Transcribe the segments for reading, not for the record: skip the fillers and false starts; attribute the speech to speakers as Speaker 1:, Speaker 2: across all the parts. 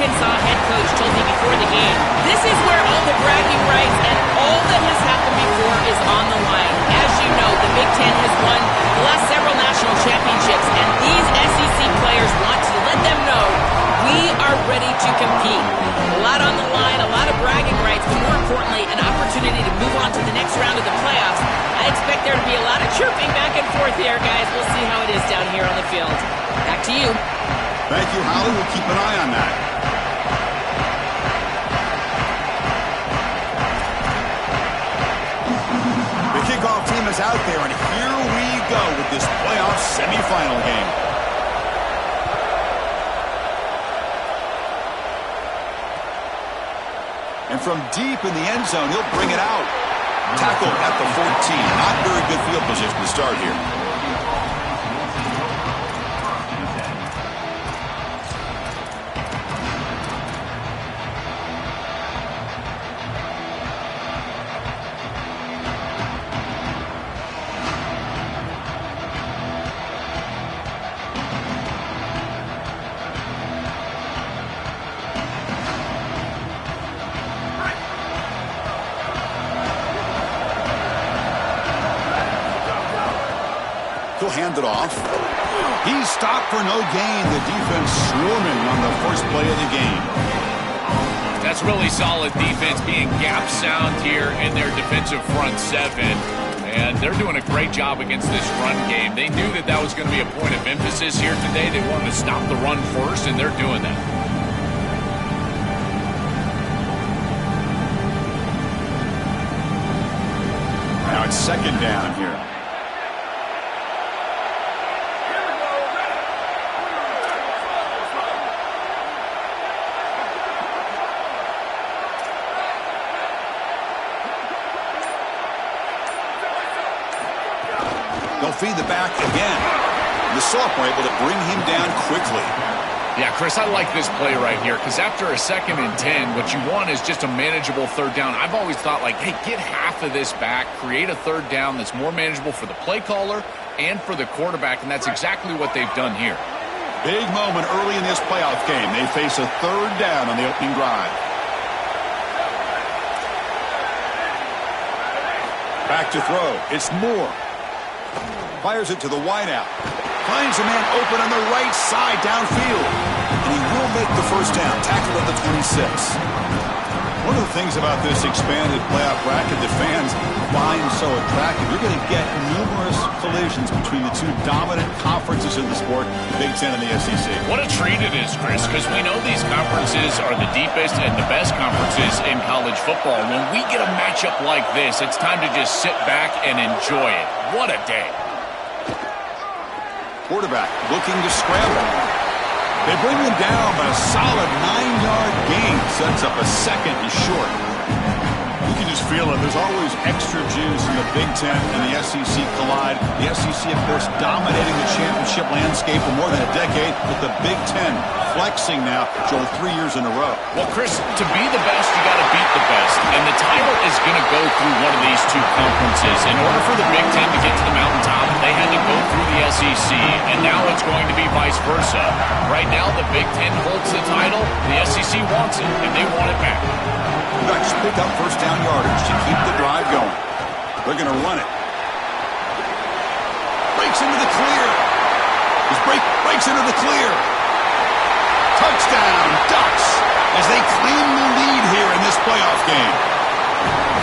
Speaker 1: Arkansas head coach told me before the game, this is where all the bragging rights and all that has happened before is on the line. As you know, the Big Ten has won the last several national championships, and these SEC players want to let them know we are ready to compete. A lot on the line, a lot of bragging rights, but more importantly, an opportunity to move on to the next round of the playoffs. I expect there to be a lot of chirping back and forth here, guys. We'll see how it is down here on the field. Back to you.
Speaker 2: Thank you, Holly. We'll keep an eye on that. The kickoff team is out there, and here we go with this playoff semifinal game. And from deep in the end zone, he'll bring it out. Tackle at the 14. Not very good field position to start here. He'll hand it off. He's stopped for no gain. The defense swarming on the first play of the game.
Speaker 3: That's really solid defense, being gap sound here in their defensive front seven. And they're doing a great job against this run game. They knew that that was going to be a point of emphasis here today. They wanted to stop the run first, and they're doing that.
Speaker 2: Now it's second down here. They'll feed the back again. The sophomore able to bring him down quickly.
Speaker 3: Yeah, Chris, I like this play right here because after a 2nd and 10, what you want is just a manageable third down. I've always thought, like, hey, get half of this back, create a third down that's more manageable for the play caller and for the quarterback, and that's exactly what they've done here.
Speaker 2: Big moment early in this playoff game. They face a third down on the opening drive. Back to throw. It's Moore. Fires it to the wideout. Finds a man open on the right side downfield. And he will make the first down. Tackled at the 26. One of the things about this expanded playoff bracket that fans find so attractive, you're going to get numerous collisions between the two dominant conferences in the sport, the Big Ten and the SEC.
Speaker 3: What a treat it is, Chris, because we know these conferences are the deepest and the best conferences in college football. When we get a matchup like this, it's time to just sit back and enjoy it. What a day.
Speaker 2: Quarterback looking to scramble. They bring him down, but a solid 9-yard gain sets up a second and short. You can just feel it. There's always extra juice in the Big Ten and the SEC collide. The SEC, of course, dominating the championship landscape for more than a decade, with the Big Ten flexing now, Joel, 3 years in a row.
Speaker 3: Well, Chris, to be the best, you got to beat the best. And the title is going to go through one of these two conferences. In order for the Big Ten to get to the mountaintop, they had to go through the SEC, and now it's going to be vice versa. Right now, the Big Ten holds the title. The SEC wants it, and they want it back.
Speaker 2: The Ducks pick up first down yardage to keep the drive going. They're going to run it. Breaks into the clear. Breaks into the clear. Touchdown, Ducks, as they claim the lead here in this playoff game.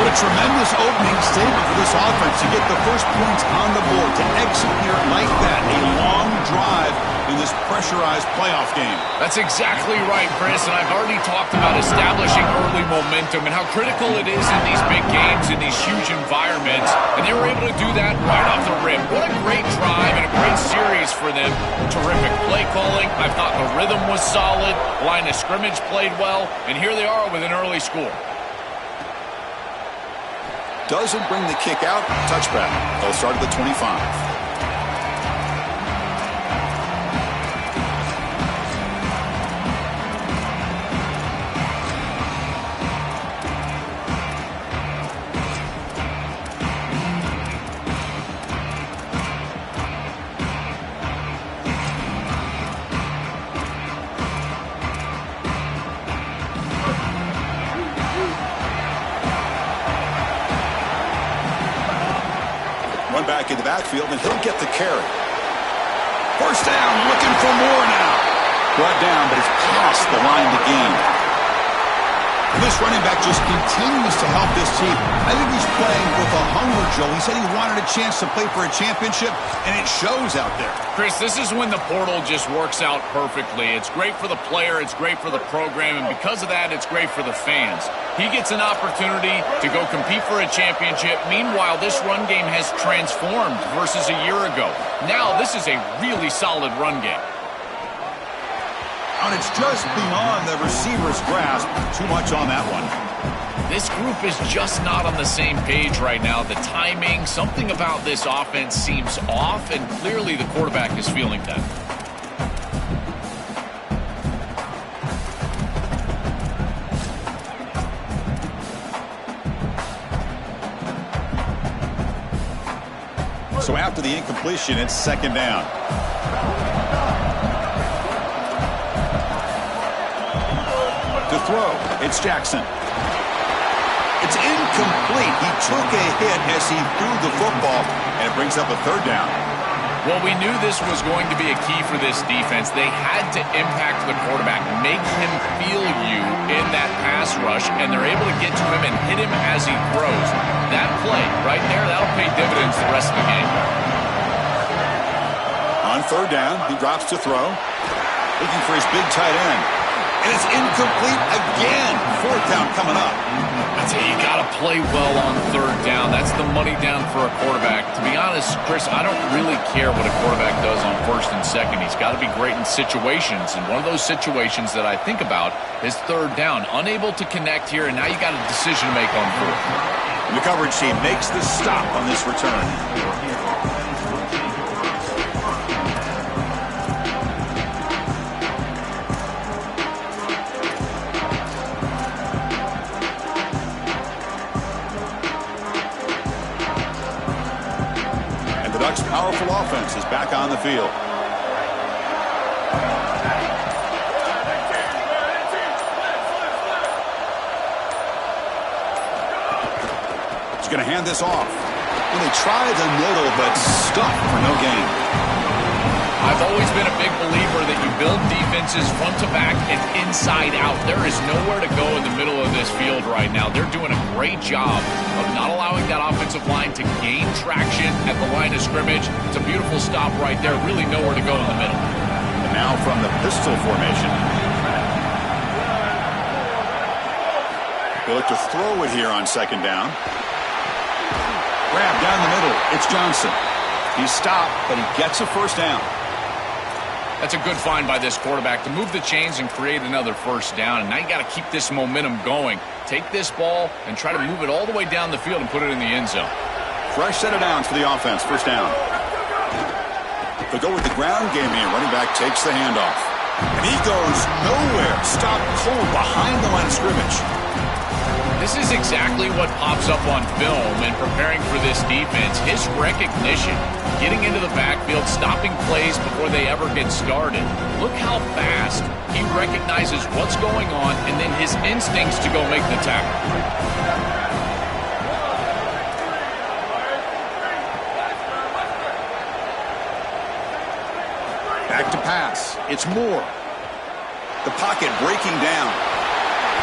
Speaker 2: What a tremendous opening statement for this offense to get the first points on the board, to exit here like that. A long drive in this pressurized playoff game.
Speaker 3: That's exactly right, Chris, and I've already talked about establishing early momentum and how critical it is in these big games, in these huge environments, and they were able to do that right off the rip. What a great drive and a great series for them. Terrific play calling. I thought the rhythm was solid. Line of scrimmage played well, and here they are with an early score.
Speaker 2: Doesn't bring the kick out. Touchback. They'll start at the 25. quarterback in the backfield, and he'll get the carry. First down, looking for more now. Brought down, but it's past the line to gain. And this running back just continues to help this team. I think he's playing with a hunger, Joe. He said he wanted a chance to play for a championship, and it shows out there.
Speaker 3: Chris, this is when the portal just works out perfectly. It's great for the player, it's great for the program, and because of that, it's great for the fans. He gets an opportunity to go compete for a championship. Meanwhile, this run game has transformed versus a year ago. Now, this is a really solid run game.
Speaker 2: And it's just beyond the receiver's grasp. Too much on that one.
Speaker 3: This group is just not on the same page right now. The timing, something about this offense seems off, and clearly the quarterback is feeling that.
Speaker 2: So after the incompletion, it's second down. To throw, it's Jackson. It's incomplete. He took a hit as he threw the football, and it brings up a third down.
Speaker 3: Well, we knew this was going to be a key for this defense. They had to impact the quarterback, make him feel you in that pass rush, and they're able to get to him and hit him as he throws. That play right there, that'll pay dividends the rest of the game.
Speaker 2: On third down, he drops to throw, looking for his big tight end. And it's incomplete again. Fourth down coming up.
Speaker 3: I tell you, you got to play well on third down. That's the money down for a quarterback. To be honest, Chris, I don't really care what a quarterback does on first and second. He's got to be great in situations. And one of those situations that I think about is third down. Unable to connect here, and now you got a decision to make on fourth.
Speaker 2: And the coverage team makes the stop on this return. Powerful offense is back on the field. He's going to hand this off. And they try the middle, but stuffed for no gain.
Speaker 3: I've always been a big believer that you build defenses front to back and inside out. There is nowhere to go in the middle of this field right now. They're doing a great job of not allowing that offensive line to gain traction at the line of scrimmage. It's a beautiful stop right there. Really nowhere to go in the middle.
Speaker 2: And now from the pistol formation. They look to throw it here on second down. Grab down the middle. It's Johnson. He's stopped, but he gets a first down.
Speaker 3: That's a good find by this quarterback to move the chains and create another first down. And now you got to keep this momentum going. Take this ball and try to move it all the way down the field and put it in the end zone.
Speaker 2: Fresh set of downs for the offense. First down. They go with the ground game here. Running back takes the handoff. And he goes nowhere. Stopped cold behind the line of scrimmage.
Speaker 3: This is exactly what pops up on film in preparing for this defense. His recognition, getting into the backfield, stopping plays before they ever get started. Look how fast he recognizes what's going on and then his instincts to go make the tackle.
Speaker 2: Back to pass. It's Moore. The pocket breaking down.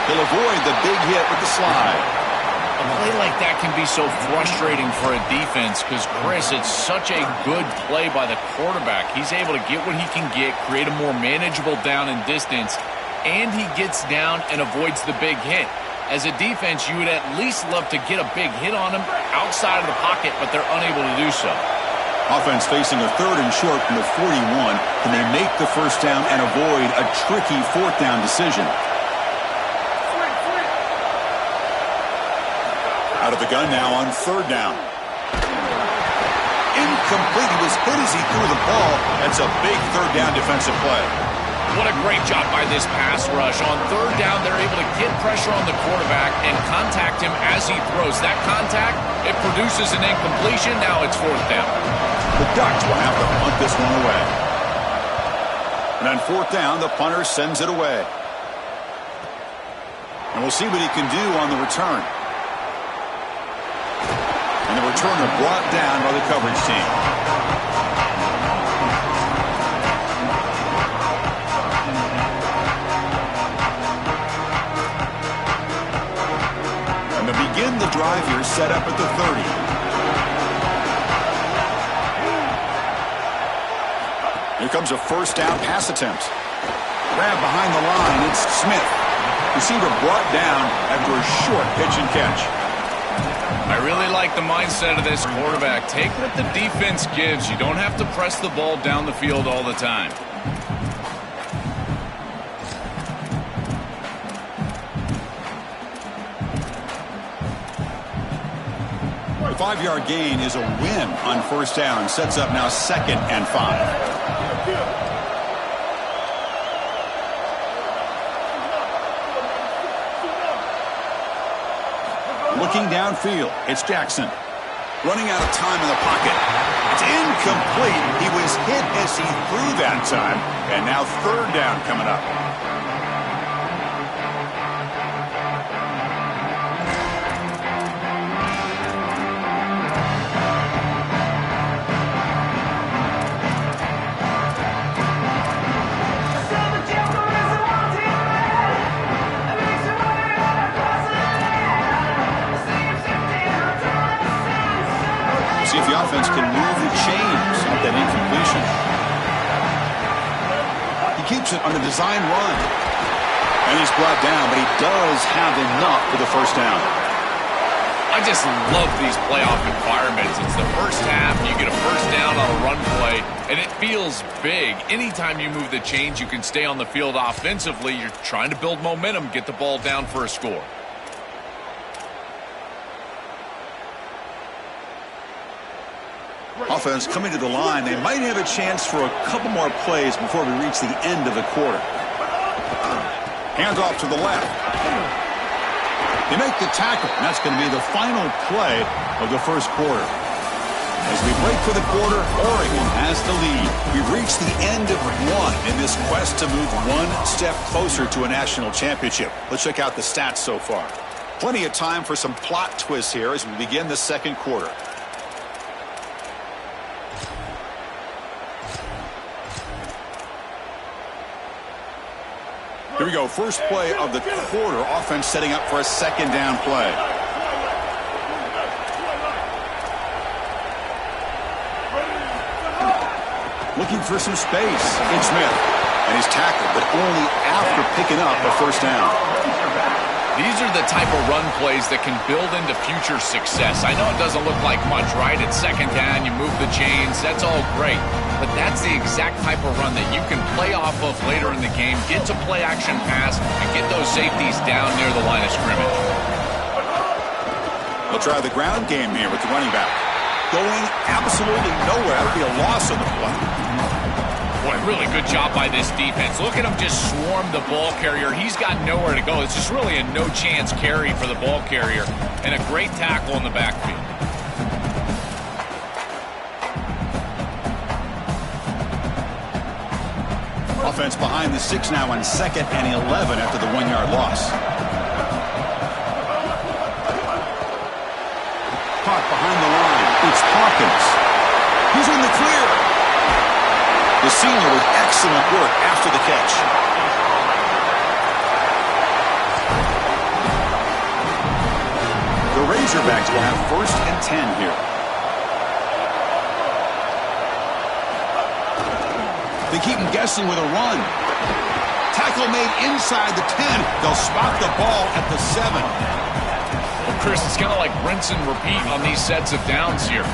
Speaker 2: He'll avoid the big hit with the slide.
Speaker 3: A play like that can be so frustrating for a defense because, Chris, it's such a good play by the quarterback. He's able to get what he can get, create a more manageable down and distance, and he gets down and avoids the big hit. As a defense, you would at least love to get a big hit on him outside of the pocket, but they're unable to do so.
Speaker 2: Offense facing a third and short from the 41. Can they make the first down and avoid a tricky fourth down decision? Out of the gun now on third down. Incomplete. He was hit as he threw the ball. That's a big third down defensive play.
Speaker 3: What a great job by this pass rush. On third down, they're able to get pressure on the quarterback and contact him as he throws. That contact, it produces an incompletion. Now it's fourth down.
Speaker 2: The Ducks will have to punt this one away. And on fourth down, the punter sends it away. And we'll see what he can do on the return. And the returner brought down by the coverage team. And to begin the drive here, set up at the 30. Here comes a first down pass attempt. Grab behind the line. It's Smith. Receiver brought down after a short pitch and catch.
Speaker 3: I really like the mindset of this quarterback. Take what the defense gives. You don't have to press the ball down the field all the time.
Speaker 2: The 5-yard gain is a win on first down. Sets up now 2nd and 5. Looking downfield, it's Jackson. Running out of time in the pocket. It's incomplete. He was hit as he threw that time. And now 3rd down coming up. See if the offense can move the chains at that incompletion. He keeps it on the design run. And he's brought down, but he does have enough for the first down.
Speaker 3: I just love these playoff environments. It's the first half. You get a first down on a run play, and it feels big. Anytime you move the chains, you can stay on the field offensively. You're trying to build momentum, get the ball down for a score.
Speaker 2: Offense coming to the line. They might have a chance for a couple more plays before we reach the end of the quarter. Hands off to the left. They make the tackle, and that's going to be the final play of the first quarter. As we break for the quarter, Oregon has the lead. We've reached the end of one in this quest to move one step closer to a national championship. Let's check out the stats so far. Plenty of time for some plot twists here as we begin the second quarter. Here we go. First play of the quarter. Offense setting up for a 2nd down play. Looking for some space. It's Smith. And he's tackled, but only after picking up a first down.
Speaker 3: These are the type of run plays that can build into future success. I know it doesn't look like much, right? It's 2nd down, you move the chains, that's all great. But that's the exact type of run that you can play off of later in the game, get to play action pass, and get those safeties down near the line of scrimmage.
Speaker 2: They'll try the ground game here with the running back. Going absolutely nowhere. That'll be a loss on the play.
Speaker 3: Boy, really good job by this defense. Look at him just swarm the ball carrier. He's got nowhere to go. It's just really a no-chance carry for the ball carrier. And a great tackle in the backfield.
Speaker 2: Offense behind the 6 now on 2nd and 11 after the 1-yard loss. Caught behind the line. It's Hawkins. He's in the clear. The senior with excellent work after the catch. The Razorbacks will have 1st and 10 here. They keep him guessing with a run. Tackle made inside the 10. They'll spot the ball at the 7.
Speaker 3: Well, Chris, it's kind of like rinse and repeat on these sets of downs here.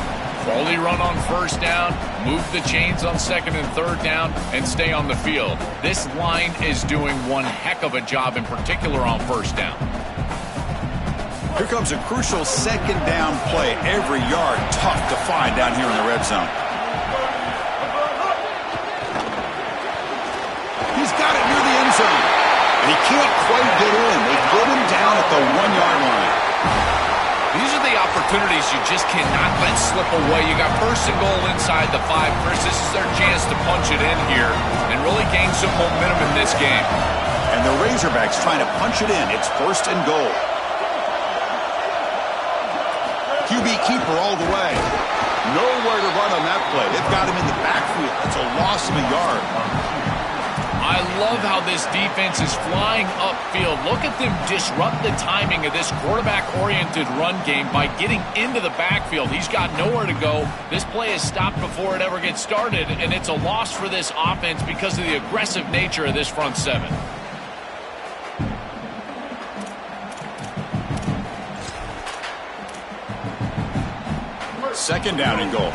Speaker 3: Quality run on first down, move the chains on 2nd and 3rd down, and stay on the field. This line is doing one heck of a job, in particular on first down.
Speaker 2: Here comes a crucial 2nd down play. Every yard tough to find down here in the red zone. He's got it near the end zone. And he can't quite get in. They get him down at the 1-yard line.
Speaker 3: These are the opportunities you just cannot let slip away. You got 1st and goal inside the 5. Chris, this is their chance to punch it in here and really gain some momentum in this game.
Speaker 2: And the Razorbacks trying to punch it in. It's 1st and goal. QB keeper all the way. Nowhere to run on that play. They've got him in the backfield. That's a loss of a yard.
Speaker 3: I love how this defense is flying upfield. Look at them disrupt the timing of this quarterback-oriented run game by getting into the backfield. He's got nowhere to go. This play is stopped before it ever gets started, and it's a loss for this offense because of the aggressive nature of this front seven.
Speaker 2: Second down and goal.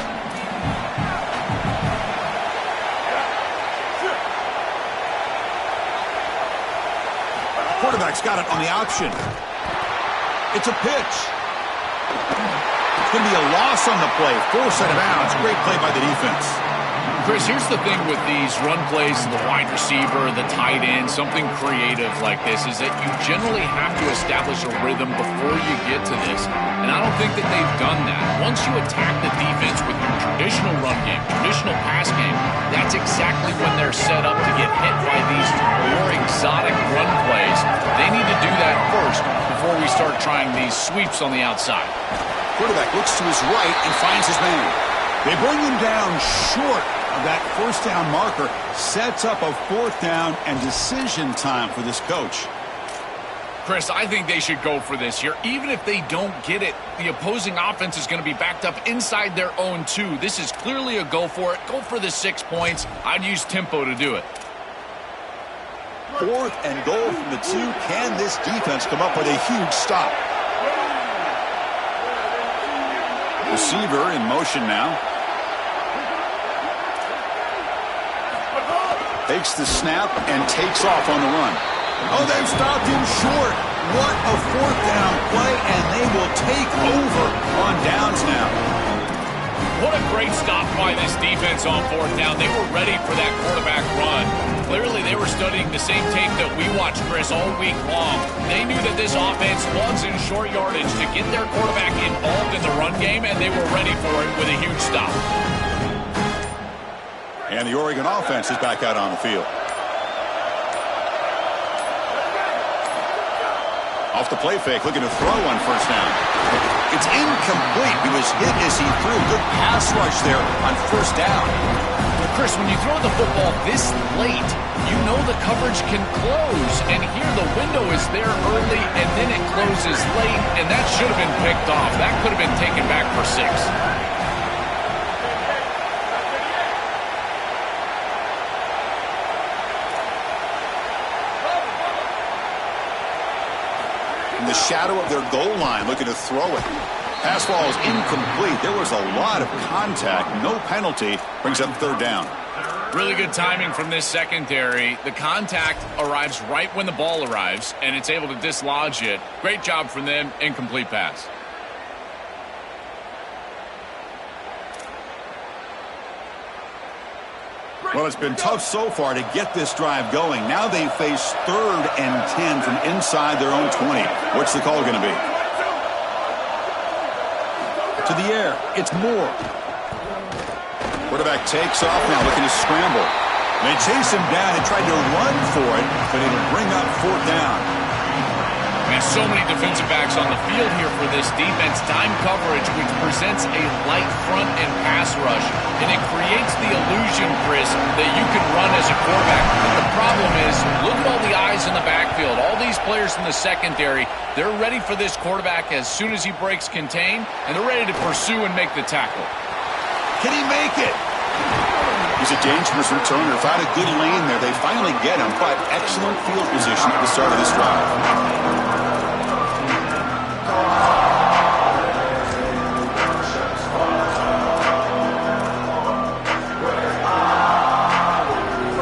Speaker 2: Quarterback's got it on the option. It's a pitch. It's going to be a loss on the play. Force out of bounds. Great play by the defense.
Speaker 3: Chris, here's the thing with these run plays, the wide receiver, the tight end, something creative like this is that you generally have to establish a rhythm before you get to this. And I don't think that they've done that. Once you attack the defense with your traditional run game, traditional pass game, that's exactly when they're set up to get hit by these more exotic run plays. They need to do that first before we start trying these sweeps on the outside.
Speaker 2: Quarterback looks to his right and finds his man. They bring him down short of that first down marker. Sets up a fourth down and decision time for this coach.
Speaker 3: Chris, I think they should go for this here. Even if they don't get it, the opposing offense is going to be backed up inside their own 2. This is clearly a go for it. Go for the 6 points. I'd use tempo to do it.
Speaker 2: Fourth and goal from the 2. Can this defense come up with a huge stop? Receiver in motion now. Takes the snap and takes off on the run. Oh, they've stopped him short. What a fourth down play, and they will take over on downs now.
Speaker 3: What a great stop by this defense on fourth down. They were ready for that quarterback run. Clearly, they were studying the same tape that we watched, Chris, all week long. They knew that this offense was in short yardage to get their quarterback involved in the run game, and they were ready for it with a huge stop.
Speaker 2: And the Oregon offense is back out on the field. Off the play fake, looking to throw on first down. It's incomplete. He was hit as he threw. Good pass rush there on first down.
Speaker 3: Chris, when you throw the football this late, you know the coverage can close. And here the window is there early, and then it closes late, and that should have been picked off. That could have been taken back for 6.
Speaker 2: In the shadow of their goal line, looking to throw it. Pass ball is incomplete. There was a lot of contact. No penalty. Brings up third down.
Speaker 3: Really good timing from this secondary. The contact arrives right when the ball arrives, and it's able to dislodge it. Great job from them. Incomplete pass.
Speaker 2: Well, it's been tough so far to get this drive going. Now they face 3rd and 10 from inside their own 20. What's the call going to be? To the air. It's Moore. Quarterback takes off now, looking to scramble. They chase him down and tried to run for it, but it'll bring up fourth down.
Speaker 3: Man, so many defensive backs on the field here for this defense. Dime coverage, which presents a light front and pass rush, and it creates the illusion, Chris, that you can run as a quarterback. But the problem is, look at all the eyes in the backfield. All these players in the secondary, they're ready for this quarterback as soon as he breaks contain, and they're ready to pursue and make the tackle.
Speaker 2: Can he make it? He's a dangerous returner. Found a good lane there. They finally get him, but excellent field position at the start of this drive.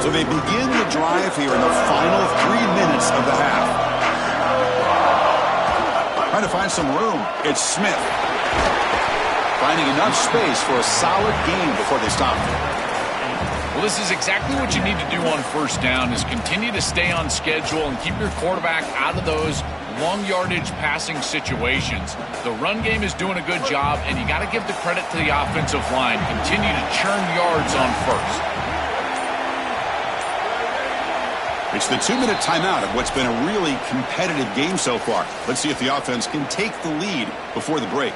Speaker 2: So they begin the drive here in the final 3 minutes of the half. Trying to find some room. It's Smith. Finding enough space for a solid game before they stop.
Speaker 3: Well, this is exactly what you need to do on first down is continue to stay on schedule and keep your quarterback out of those long yardage passing situations. The run game is doing a good job, and you got to give the credit to the offensive line. Continue to churn yards on first.
Speaker 2: It's the 2-minute timeout of what's been a really competitive game so far. Let's see if the offense can take the lead before the break.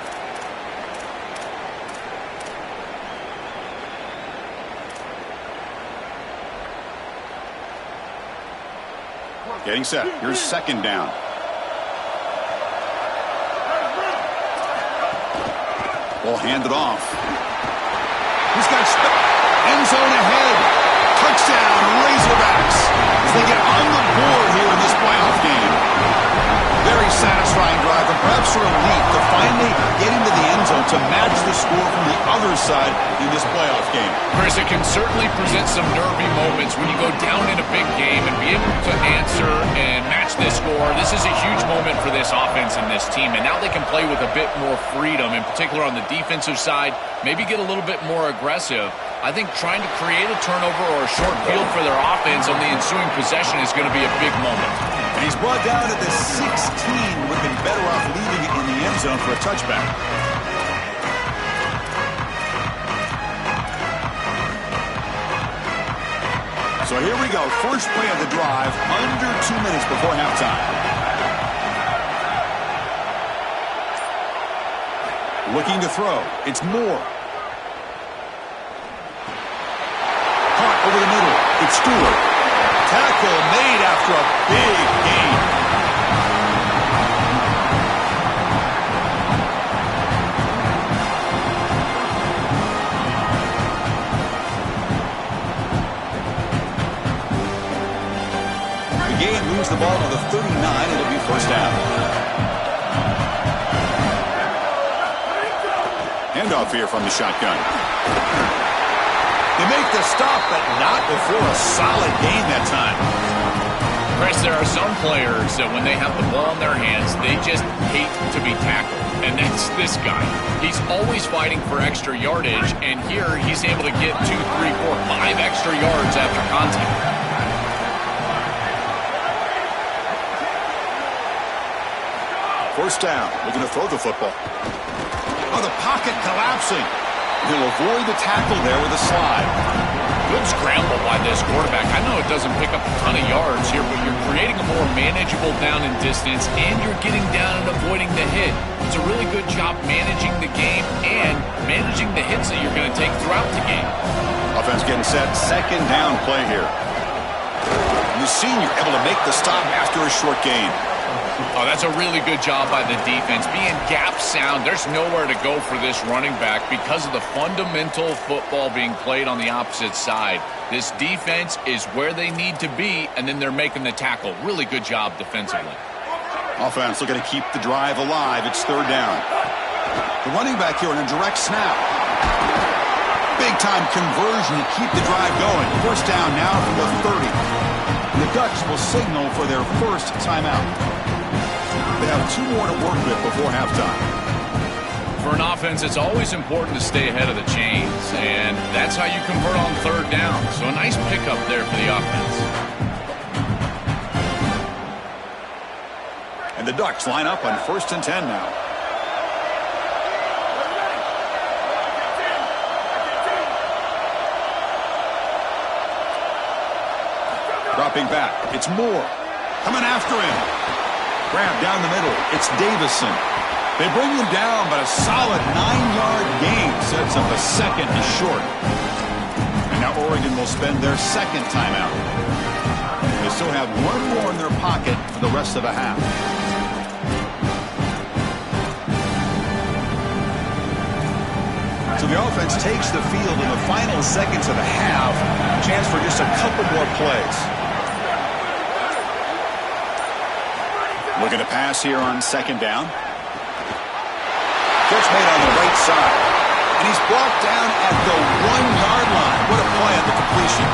Speaker 2: Getting set. Here's second down. Ball handed off. He's got end zone ahead. Touchdown, Razorbacks, as they get on the board here in this playoff game. Very satisfying drive, and perhaps a relief to finally get into the end zone to match the score from the other side in this playoff game.
Speaker 3: Chris, it can certainly present some nervy moments when you go down in a big game and be able to answer and match this score. This is a huge moment for this offense and this team, and now they can play with a bit more freedom, in particular on the defensive side, maybe get a little bit more aggressive. I think trying to create a turnover or a short field for their offense on the ensuing possession is going to be a big moment.
Speaker 2: And he's brought down at the 16. Would have been better off leaving it in the end zone for a touchback. So here we go. First play of the drive, under 2 minutes before halftime. Looking to throw. It's Moore. Caught over the middle. It's Stewart. Tackle made after a big gain. The game moves the ball to the 39. It'll be first down. Handoff here from the shotgun. They make the stop, but not before a solid gain that time.
Speaker 3: Chris, there are some players that when they have the ball in their hands, they just hate to be tackled. And that's this guy. He's always fighting for extra yardage, and here he's able to get 2, 3, 4, 5 extra yards after contact.
Speaker 2: First down. Looking to throw the football. Oh, the pocket collapsing. He'll avoid the tackle there with a slide.
Speaker 3: Good scramble by this quarterback. I know it doesn't pick up a ton of yards here, but you're creating a more manageable down and distance, and you're getting down and avoiding the hit. It's a really good job managing the game and managing the hits that you're going to take throughout the game.
Speaker 2: Offense getting set. Second down play here. And the senior able to make the stop after a short gain.
Speaker 3: Oh, that's a really good job by the defense. Being gap sound, there's nowhere to go for this running back because of the fundamental football being played on the opposite side. This defense is where they need to be, and then they're making the tackle. Really good job defensively.
Speaker 2: Offense looking to keep the drive alive. It's third down. The running back here on a direct snap. Big-time conversion to keep the drive going. First down now from the 30. And the Ducks will signal for their first timeout. They have 2 more to work with before halftime.
Speaker 3: For an offense, it's always important to stay ahead of the chains, and that's how you convert on third down. So a nice pickup there for the offense.
Speaker 2: And the Ducks line up on 1st and 10 now. Dropping back. It's Moore. Coming after him. Grab down the middle. It's Davison. They bring him down, but a solid 9-yard gain sets up a second and short. And now Oregon will spend their second timeout. They still have 1 more in their pocket for the rest of the half. So the offense takes the field in the final seconds of the half. Chance for just a couple more plays. Looking to pass here on second down. Catch made on the right side. And he's brought down at the 1-yard line. What a play on the completion.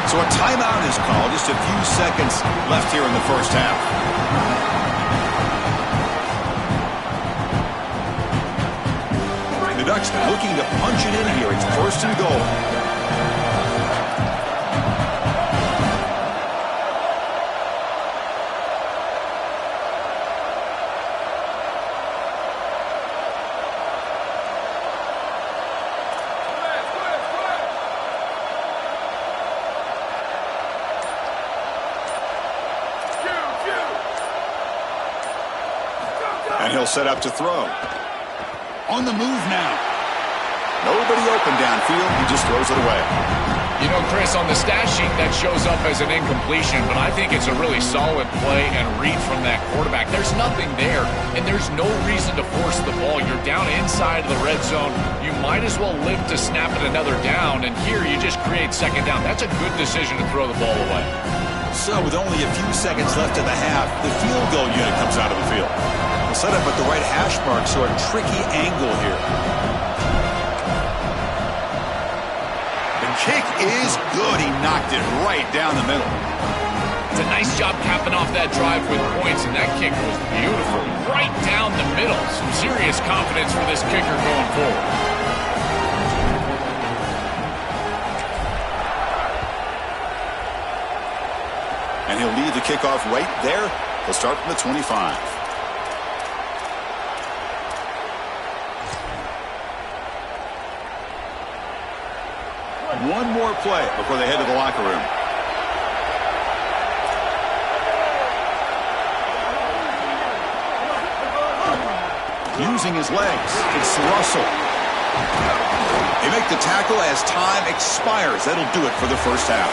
Speaker 2: So a timeout is called. Just a few seconds left here in the first half. The Ducks looking to punch it in here. It's first and goal. And he'll set up to throw. On the move now. Nobody open downfield. He just throws it away.
Speaker 3: You know, Chris, on the stat sheet, that shows up as an incompletion, but I think it's a really solid play and read from that quarterback. There's nothing there, and there's no reason to force the ball. You're down inside of the red zone. You might as well live to snap it another down, and here you just create second down. That's a good decision to throw the ball away.
Speaker 2: So with only a few seconds left in the half, the field goal unit comes out of the field. We'll set up at the right hash mark, so a tricky angle here. Kick is good. He knocked it right down the middle.
Speaker 3: It's a nice job capping off that drive with points, and that kick was beautiful. Right down the middle. Some serious confidence for this kicker going forward.
Speaker 2: And he'll lead the kickoff right there. He'll start from the 25. One more play before they head to the locker room. Using his legs, it's Russell. They make the tackle as time expires. That'll do it for the first half.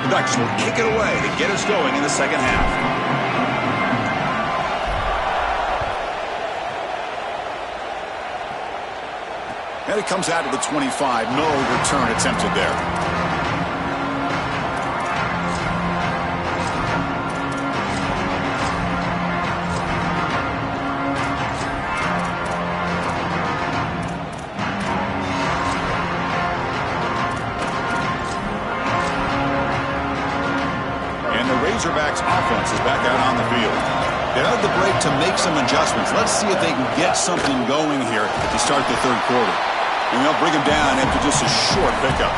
Speaker 2: The Ducks will kick it away to get us going in the second half. And it comes out to the 25. No return attempted there. And the Razorbacks offense is back out on the field. They had the break to make some adjustments. Let's see if they can get something going here to start the third quarter. And they'll bring him down after just a short pickup.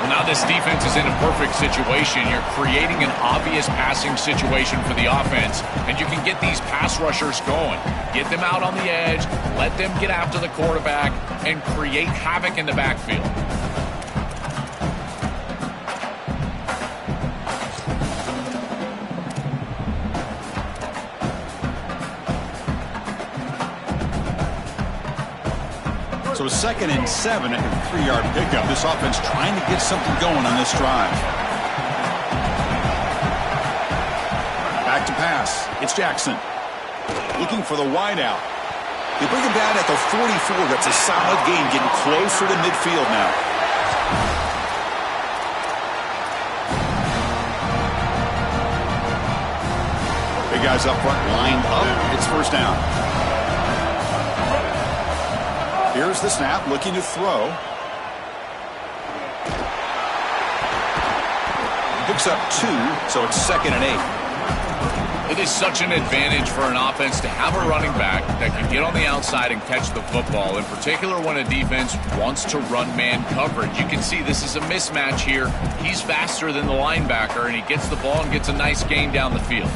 Speaker 3: Well, now this defense is in a perfect situation. You're creating an obvious passing situation for the offense, and you can get these pass rushers going. Get them out on the edge, let them get after the quarterback, and create havoc in the backfield.
Speaker 2: So a 2nd and 7 at a 3-yard pickup. This offense trying to get something going on this drive. Back to pass. It's Jackson. Looking for the wideout. They bring him down at the 44. That's a solid gain, getting closer to midfield now. Big guys up front lined up. It's first down. Here's the snap, looking to throw. Picks up 2, so it's 2nd and 8.
Speaker 3: It is such an advantage for an offense to have a running back that can get on the outside and catch the football, in particular when a defense wants to run man coverage. You can see this is a mismatch here. He's faster than the linebacker, and he gets the ball and gets a nice gain down the field.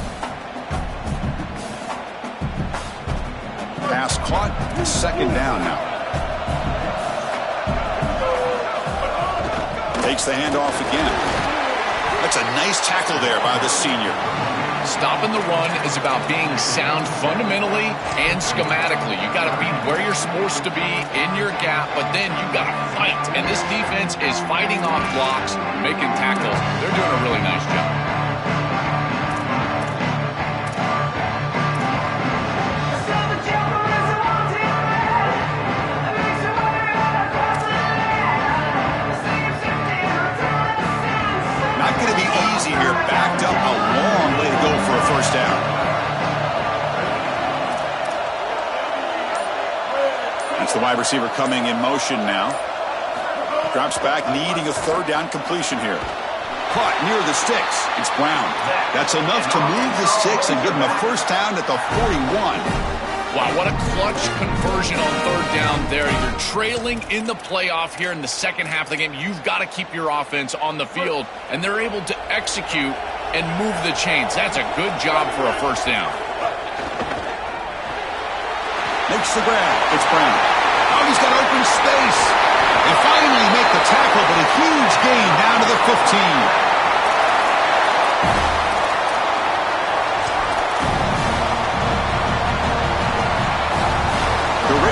Speaker 2: Pass caught, 2nd down now. Takes the handoff again. That's a nice tackle there by the senior.
Speaker 3: Stopping the run is about being sound fundamentally and schematically. You got to be where you're supposed to be in your gap, but then you got to fight. And this defense is fighting off blocks, making tackles. They're doing a really nice job.
Speaker 2: Here, backed up, a long way to go for a first down. That's the wide receiver coming in motion now. Drops back, needing a 3rd down completion here. Caught near the sticks. It's Brown. That's enough to move the sticks and give him a first down at the 41.
Speaker 3: Wow, what a clutch conversion on 3rd down there. You're trailing in the playoff here in the second half of the game. You've got to keep your offense on the field, and they're able to execute and move the chains. That's a good job for a first down.
Speaker 2: Makes the grab. It's Brown. Oh, he's got open space. They finally make the tackle, but a huge gain down to the 15.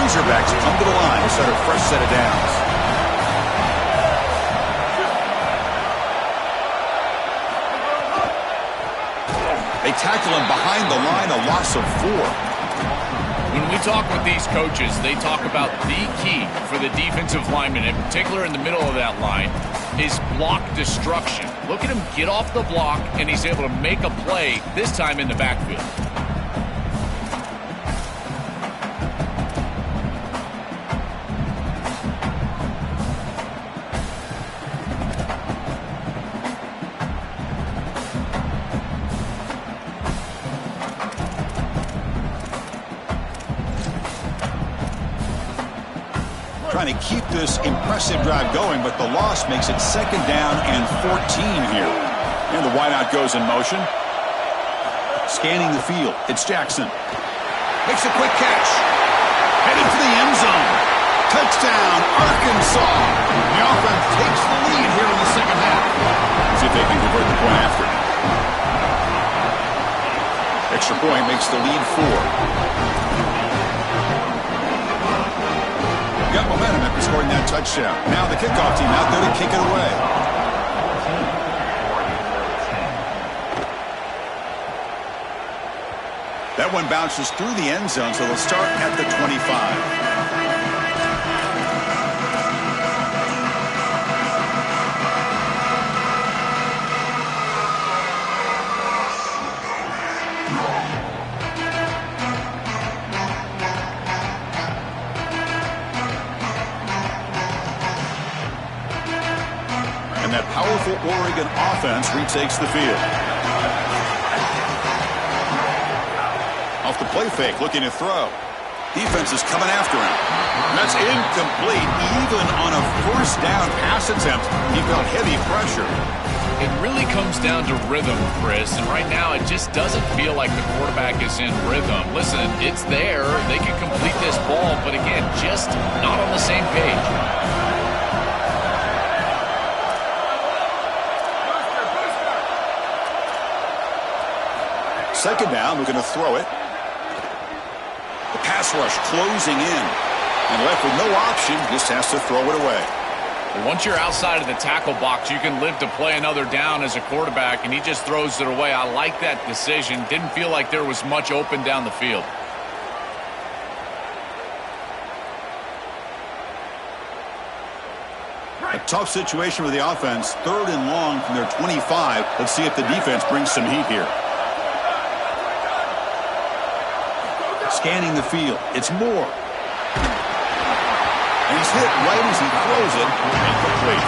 Speaker 2: Razorbacks come to the line to start a fresh set of downs. They tackle him behind the line, a loss of 4.
Speaker 3: When we talk with these coaches, they talk about the key for the defensive lineman, in particular in the middle of that line, is block destruction. Look at him get off the block, and he's able to make a play, this time in the backfield.
Speaker 2: Trying to keep this impressive drive going, but the loss makes it 2nd down and 14 here. And the wideout goes in motion. Scanning the field, it's Jackson. Makes a quick catch. Headed for the end zone. Touchdown, Arkansas. The offense takes the lead here in the second half. See if they can convert the point after. Extra point makes the lead 4. Got momentum after scoring that touchdown. Now the kickoff team out there to kick it away. That one bounces through the end zone, so they'll start at the 25. That powerful Oregon offense retakes the field. Off the play fake, looking to throw. Defense is coming after him. And that's incomplete. Even on a 1st down pass attempt, he felt heavy pressure.
Speaker 3: It really comes down to rhythm, Chris, and right now it just doesn't feel like the quarterback is in rhythm. Listen, it's there. They can complete this ball, but again, just not on the same page.
Speaker 2: 2nd down, we're going to throw it. The pass rush closing in. And left with no option, just has to throw it away.
Speaker 3: Well, once you're outside of the tackle box, you can live to play another down as a quarterback, and he just throws it away. I like that decision. Didn't feel like there was much open down the field.
Speaker 2: A tough situation with the offense. 3rd and long from their 25. Let's see if the defense brings some heat here. Scanning the field. It's Moore. And he's hit right as he throws it. Incomplete.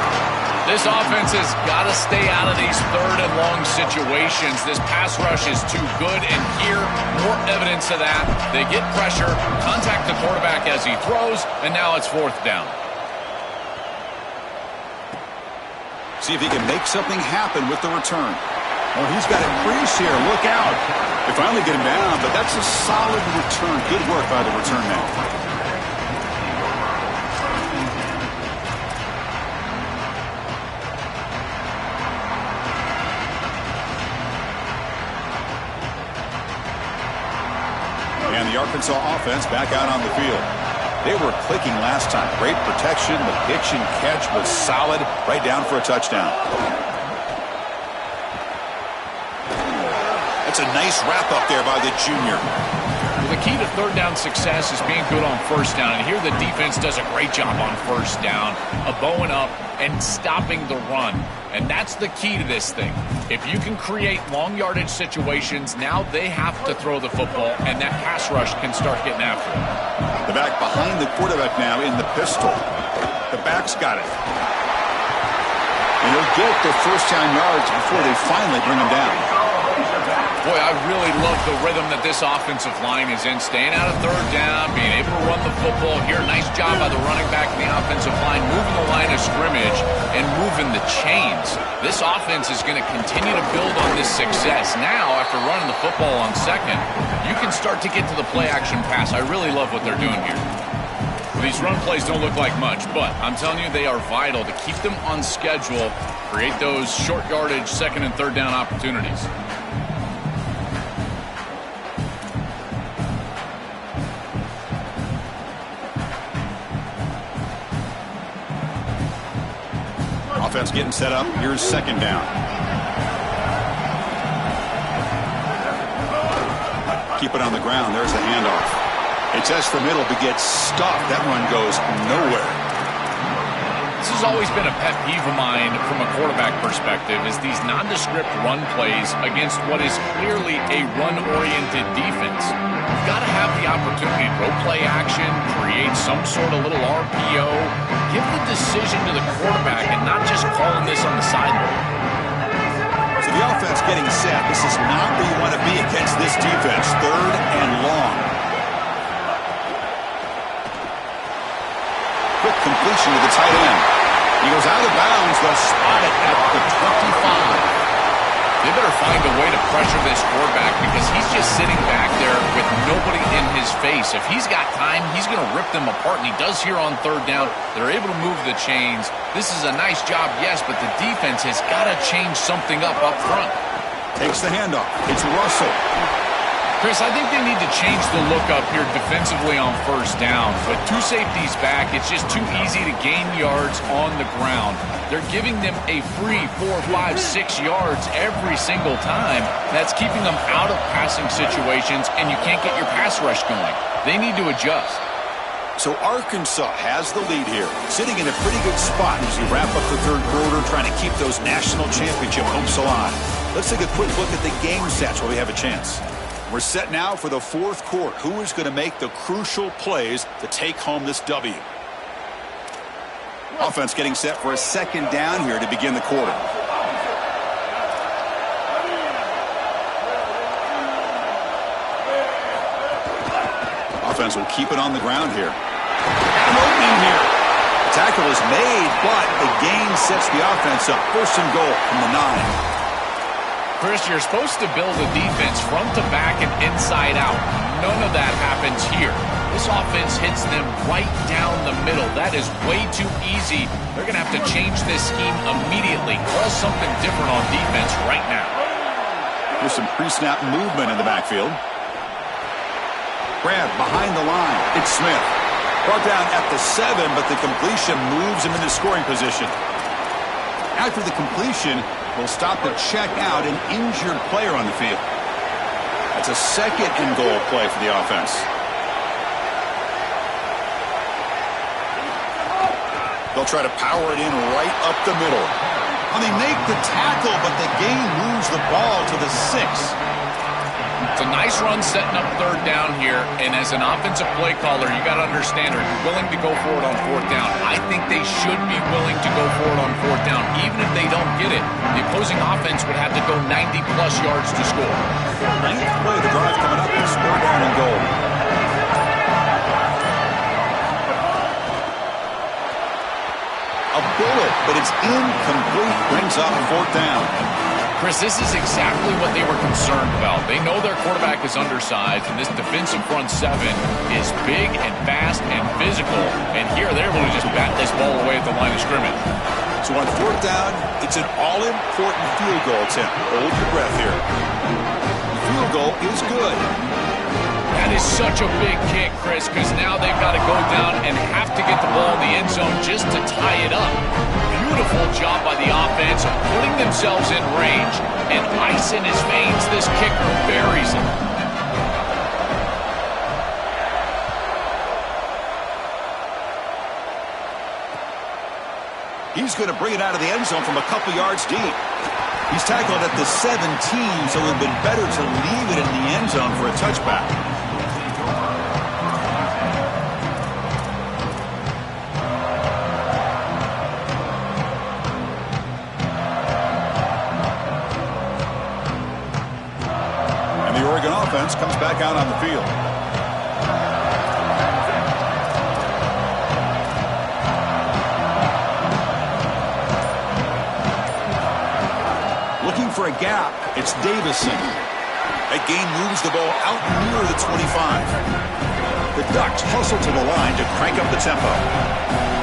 Speaker 3: This offense has got to stay out of these 3rd and long situations. This pass rush is too good, and here, more evidence of that. They get pressure, contact the quarterback as he throws, and now it's 4th down.
Speaker 2: See if he can make something happen with the return. Oh, he's got a crease here. Look out. They finally get him down, but that's a solid return. Good work by the return man. And the Arkansas offense back out on the field. They were clicking last time. Great protection. The pitch and catch was solid. Right down for a touchdown. That's a nice wrap up there by the junior.
Speaker 3: Well, the key to 3rd down success is being good on 1st down. And here the defense does a great job on 1st down of bowing up and stopping the run. And that's the key to this thing. If you can create long yardage situations, now they have to throw the football, and that pass rush can start getting after it.
Speaker 2: The back behind the quarterback now in the pistol. The back's got it. And they'll get the 1st down yards before they finally bring him down.
Speaker 3: Boy, I really love the rhythm that this offensive line is in. Staying out of 3rd down, being able to run the football here. Nice job by the running back and the offensive line, moving the line of scrimmage and moving the chains. This offense is going to continue to build on this success. Now, after running the football on 2nd, you can start to get to the play-action pass. I really love what they're doing here. These run plays don't look like much, but I'm telling you, they are vital to keep them on schedule, create those short yardage 2nd and 3rd down opportunities.
Speaker 2: offense getting set up. Here's second down. Keep it on the ground. There's the handoff. It tests the middle but gets stuffed. That run goes nowhere.
Speaker 3: This has always been a pet peeve of mine from a quarterback perspective, is these nondescript run plays against what is clearly a run-oriented defense. You've got to have the opportunity to go play action, create some sort of little RPO, give the decision to the quarterback and not just calling this on the sideline.
Speaker 2: So the offense getting set. This is not where you want to be against this defense. Third and long. Quick completion to the tight end. He goes out of bounds. They'll spot it at the 25.
Speaker 3: They better find a way to pressure this quarterback because he's just sitting back there with nobody in his face. If he's got time, he's going to rip them apart, and he does here on third down. They're able to move the chains. This is a nice job, yes, but the defense has got to change something up front.
Speaker 2: Takes the handoff. It's Russell.
Speaker 3: Chris, I think they need to change the look up here defensively on first down. With two safeties back, it's just too easy to gain yards on the ground. They're giving them a free 4, 5, 6 yards every single time. That's keeping them out of passing situations, and you can't get your pass rush going. They need to adjust.
Speaker 2: So Arkansas has the lead here, sitting in a pretty good spot as you wrap up the third quarter, trying to keep those national championship hopes alive. Let's take a quick look at the game stats while we have a chance. We're set now for the fourth quarter. Who is going to make the crucial plays to take home this W? Offense getting set for a second down here to begin the quarter. Offense will keep it on the ground here. An opening here. The tackle is made, but the gain sets the offense up. First and goal from the 9.
Speaker 3: Chris, you're supposed to build a defense front to back and inside out. None of that happens here. This offense hits them right down the middle. That is way too easy. They're going to have to change this scheme immediately. Call something different on defense right now.
Speaker 2: There's some pre-snap movement in the backfield. Grab behind the line. It's Smith. Brought down at the 7, but the completion moves him into scoring position. After the completion, will stop the check out an injured player on the field. That's a second and goal play for the offense. They'll try to power it in right up the middle. And they make the tackle, but the gain moves the ball to the 6.
Speaker 3: It's a nice run setting up third down here, and as an offensive play caller, you got to understand, are you willing to go for it on fourth down? I think they should be willing to go for it on fourth down, even if they don't get it. The opposing offense would have to go 90-plus yards to score.
Speaker 2: Ninth play of the drive coming up is third down and goal. A bullet, but it's incomplete. Brings up fourth down.
Speaker 3: Chris, this is exactly what they were concerned about. They know their quarterback is undersized, and this defensive front 7 is big and fast and physical. And here they're able to just bat this ball away at the line of scrimmage.
Speaker 2: So on fourth down, it's an all-important field goal attempt. Hold your breath here. The field goal is good.
Speaker 3: That is such a big kick, Chris, because now they've got to go down and have to get the ball in the end zone just to tie it up. Beautiful job by the offense, putting themselves in range, and ice in his veins. This kicker buries him.
Speaker 2: He's going to bring it out of the end zone from a couple yards deep. He's tackled at the 17, so it would have been better to leave it in the end zone for a touchback. Offense comes back out on the field. Looking for a gap. It's Davison. That gain moves the ball out near the 25. The Ducks hustle to the line to crank up the tempo.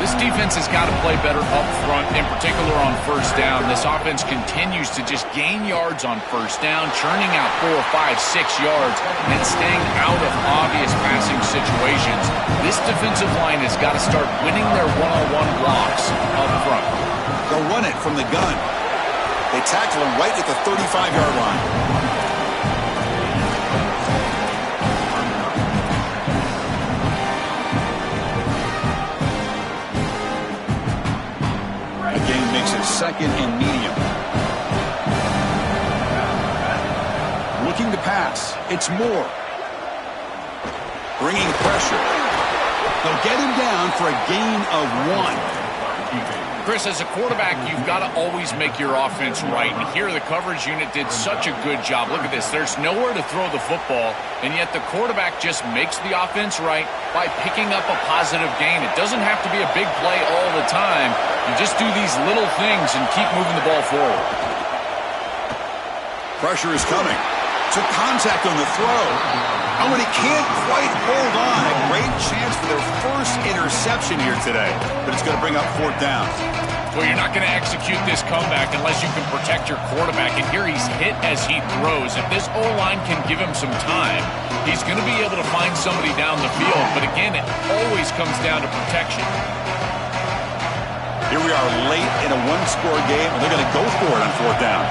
Speaker 3: This defense has got to play better up front, in particular on first down. This offense continues to just gain yards on first down, churning out 4, 5, 6 yards, and staying out of obvious passing situations. This defensive line has got to start winning their one-on-one blocks up front.
Speaker 2: They'll run it from the gun. They tackle him right at the 35-yard line. The game makes it second and medium. Looking to pass. It's Moore. Bringing pressure. They'll get him down for a gain of 1.
Speaker 3: Chris, as a quarterback, you've got to always make your offense right. And here the coverage unit did such a good job. Look at this. There's nowhere to throw the football, and yet the quarterback just makes the offense right by picking up a positive gain. It doesn't have to be a big play all the time. You just do these little things and keep moving the ball forward.
Speaker 2: Pressure is coming. Took contact on the throw. Oh, and he can't quite hold on. A great chance for their first interception here today. But it's going to bring up 4th down.
Speaker 3: Well, you're not going to execute this comeback unless you can protect your quarterback. And here he's hit as he throws. If this O-line can give him some time, he's going to be able to find somebody down the field. But again, it always comes down to protection.
Speaker 2: Here we are late in a one-score game, and they're going to go for it on 4th down.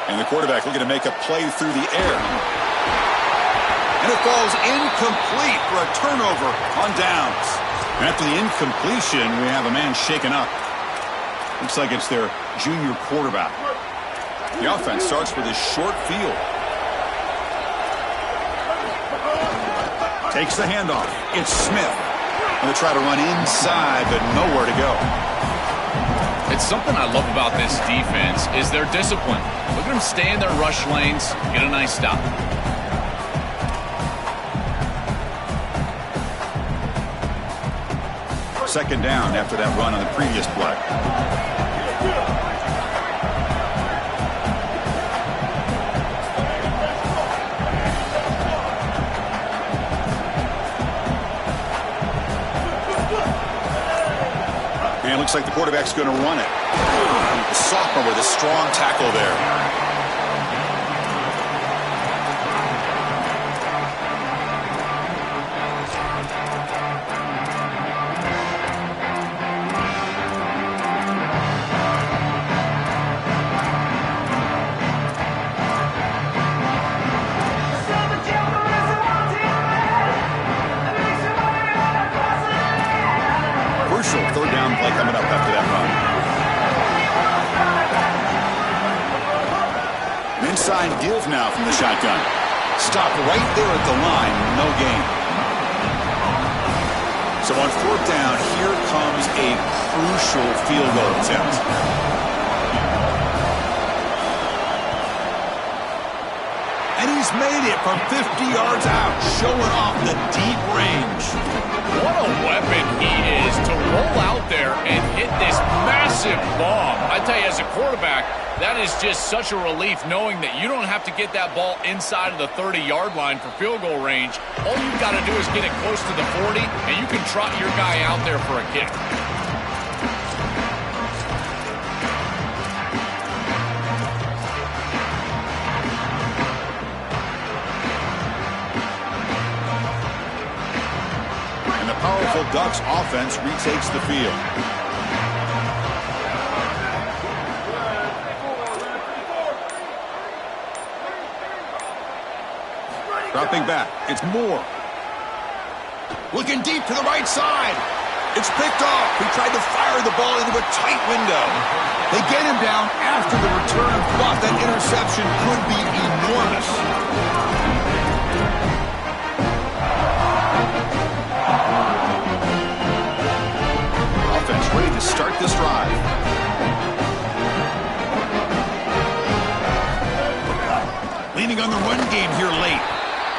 Speaker 2: And the quarterback looking to make a play through the air. And it falls incomplete for a turnover on downs. And after the incompletion, we have a man shaken up. Looks like it's their junior quarterback. The offense starts with a short field. Takes the handoff. It's Smith. And they try to run inside, but nowhere to go.
Speaker 3: It's something I love about this defense is their discipline. Look at them stay in their rush lanes, get a nice stop.
Speaker 2: Second down after that run on the previous play. And it looks like the quarterback's going to run it. The sophomore with a strong tackle there. Third down play coming up after that run. An inside give now from the shotgun. Stop right there at the line, no gain. So on 4th down, here comes a crucial field goal attempt. And he's made it from 50 yards out, showing off the deep range.
Speaker 3: What a weapon he is to roll out there and hit this massive bomb. I tell you, as a quarterback, that is just such a relief knowing that you don't have to get that ball inside of the 30-yard line for field goal range. All you've got to do is get it close to the 40, and you can trot your guy out there for a kick.
Speaker 2: Powerful Ducks offense retakes the field. Dropping back, it's Moore. Looking deep to the right side. It's picked off. He tried to fire the ball into a tight window. They get him down after the return. Thought that interception could be enormous. Ready to start this drive. Leaning on the run game here late.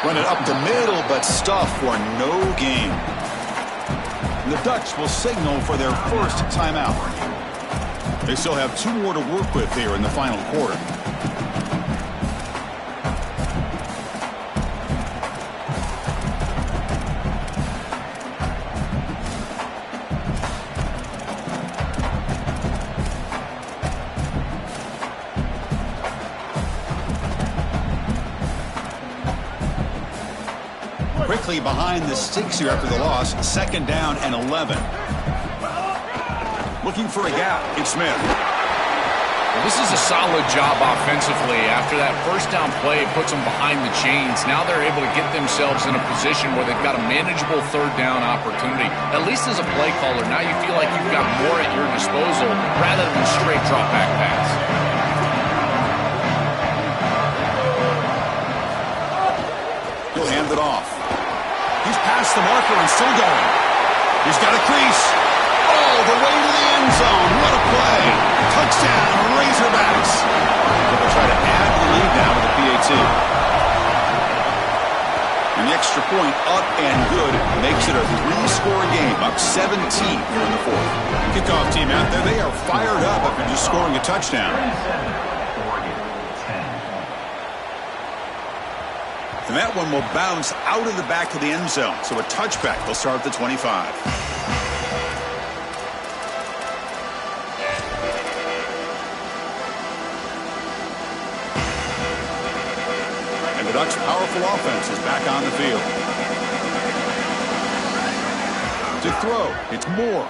Speaker 2: Run it up the middle, but stuff for no gain. And the Ducks will signal for their first timeout. They still have 2 more to work with here in the final quarter. Quickly behind the sticks here after the loss. 2nd down and 11. Looking for a gap. It's Smith.
Speaker 3: Well, this is a solid job offensively. After that first down play, it puts them behind the chains. Now they're able to get themselves in a position where they've got a manageable 3rd down opportunity. At least as a play caller, now you feel like you've got more at your disposal rather than straight drop back pass.
Speaker 2: He'll hand it off. He's past the marker and still going. He's got a crease. All the way to the end zone. What a play. Touchdown, Razorbacks. They'll try to add to the lead now with the PAT. And the extra point up and good makes it a 3-score game. Up 17 here in the 4th. Kickoff team out there. They are fired up after just scoring a touchdown. And that one will bounce out of the back of the end zone. So a touchback. They'll start at the 25. And the Ducks' powerful offense is back on the field. To throw, it's Moore.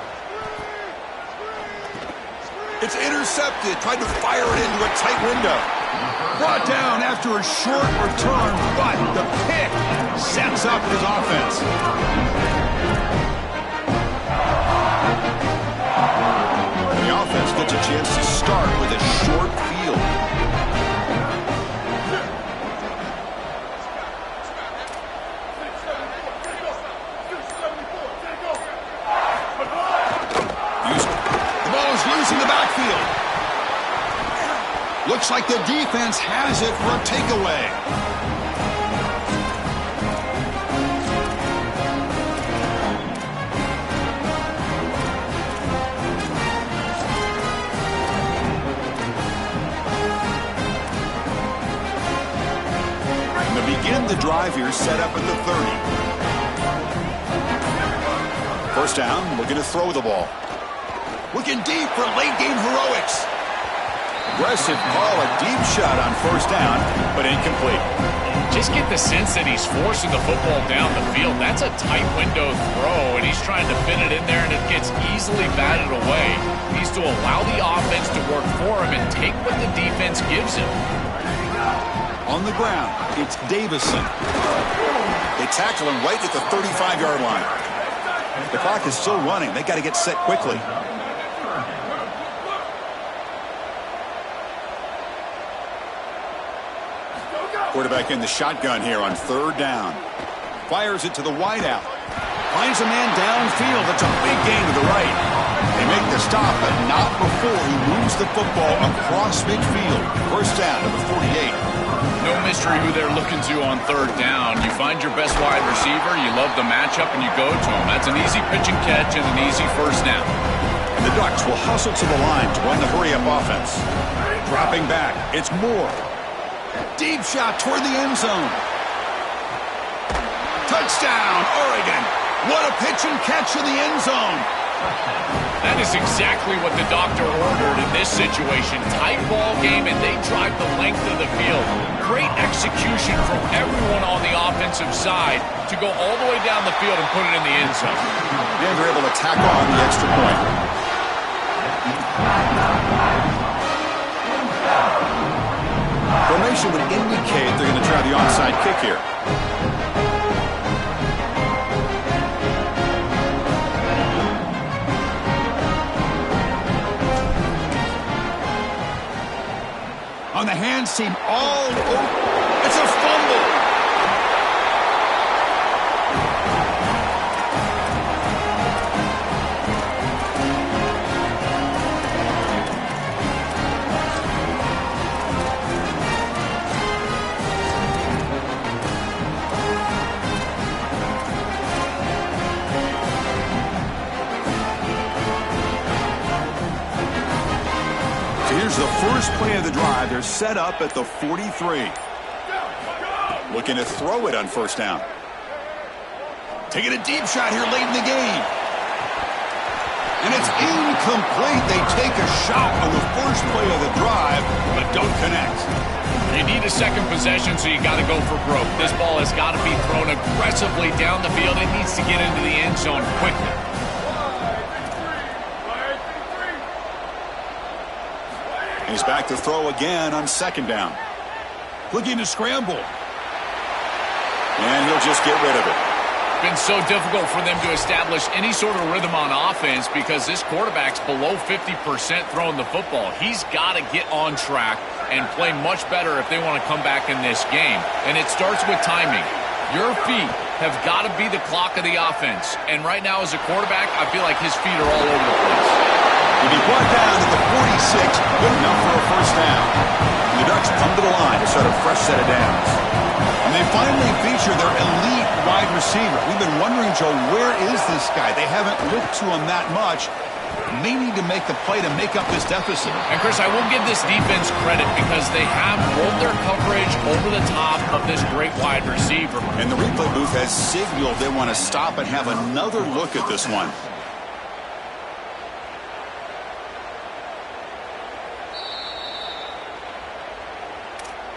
Speaker 2: It's intercepted. Tried to fire it into a tight window. Brought down after a short return, but the pick sets up his offense. The offense gets a chance to start with a short field. The ball is loose in the backfield. Looks like the defense has it for a takeaway. And to begin the drive here, set up at the 30. First down, looking to throw the ball. Looking deep for late-game heroics. Aggressive call, a deep shot on first down, but incomplete.
Speaker 3: Just get the sense that he's forcing the football down the field. That's a tight window throw, and he's trying to fit it in there, and it gets easily batted away. He needs to allow the offense to work for him and take what the defense gives him.
Speaker 2: On the ground, it's Davison. They tackle him right at the 35-yard line. The clock is still running. They got to get set quickly. Quarterback in the shotgun here on 3rd down. Fires it to the wideout. Finds a man downfield. That's a big gain to the right. They make the stop, but not before he moves the football across midfield. First down to the 48.
Speaker 3: No mystery who they're looking to on 3rd down. You find your best wide receiver, you love the matchup, and you go to him. That's an easy pitch and catch and an easy first down.
Speaker 2: And the Ducks will hustle to the line to run the hurry-up offense. Dropping back, it's Moore. Deep shot toward the end zone. Touchdown, Oregon. What a pitch and catch in the end zone.
Speaker 3: That is exactly what the doctor ordered in this situation. Tight ball game, and they drive the length of the field. Great execution from everyone on the offensive side to go all the way down the field and put it in the end zone.
Speaker 2: And they're able to tack on the extra point. Formation would indicate they're going to try the onside kick here. On the hands team, all over. It's a fumble. Here's the first play of the drive. They're set up at the 43. Looking to throw it on first down. Taking a deep shot here late in the game. And it's incomplete. They take a shot on the first play of the drive, but don't connect.
Speaker 3: You need a second possession, so you got to go for broke. This ball has got to be thrown aggressively down the field. It needs to get into the end zone quickly.
Speaker 2: He's back to throw again on second down. Looking to scramble. And he'll just get rid of it.
Speaker 3: Been so difficult for them to establish any sort of rhythm on offense because this quarterback's below 50% throwing the football. He's got to get on track and play much better if they want to come back in this game. And it starts with timing. Your feet have got to be the clock of the offense. And right now as a quarterback, I feel like his feet are all over the place.
Speaker 2: He'll be brought down at the 46, good enough for a first down. And the Ducks come to the line to start a fresh set of downs. And they finally feature their elite wide receiver. We've been wondering, Joe, where is this guy? They haven't looked to him that much. May need to make the play to make up this deficit.
Speaker 3: And, Chris, I will give this defense credit because they have rolled their coverage over the top of this great wide receiver.
Speaker 2: And the replay booth has signaled they want to stop and have another look at this one.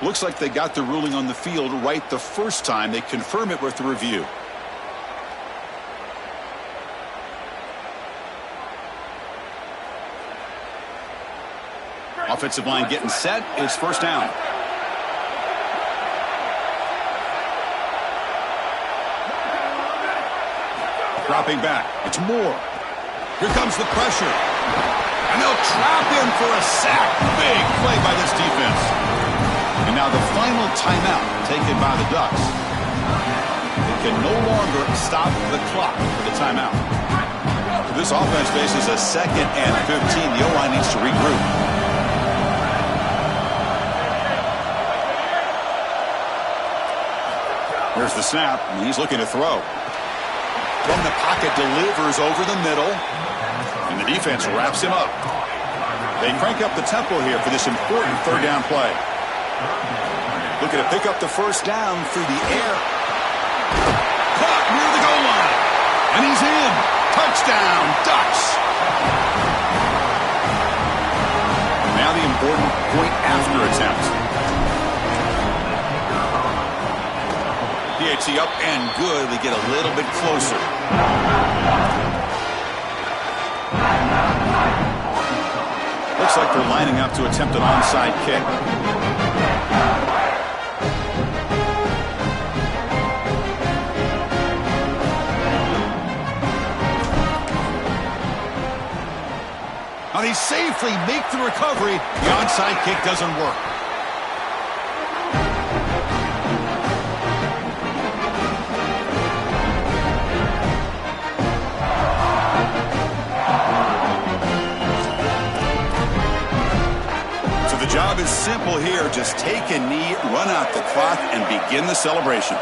Speaker 2: Looks like they got the ruling on the field right the first time. They confirm it with the review. Offensive line getting set. It's first down. Dropping back. It's Moore. Here comes the pressure. And they'll trap him for a sack. Big play by this defense. And now the final timeout taken by the Ducks. They can no longer stop the clock for the timeout. This offense faces a 2nd and 15. The O-line needs to regroup. Here's the snap, and he's looking to throw. From the pocket, delivers over the middle, and the defense wraps him up. They crank up the tempo here for this important third down play. Looking to pick up the first down through the air. Caught near the goal line. And he's in. Touchdown, Ducks. Now the important point after attempt. PAT up and good. They get a little bit closer. Looks like they're lining up to attempt an onside kick. Now they safely make the recovery. The onside kick doesn't work. So the job is simple here. Just take a knee, run out the clock, and begin the celebration.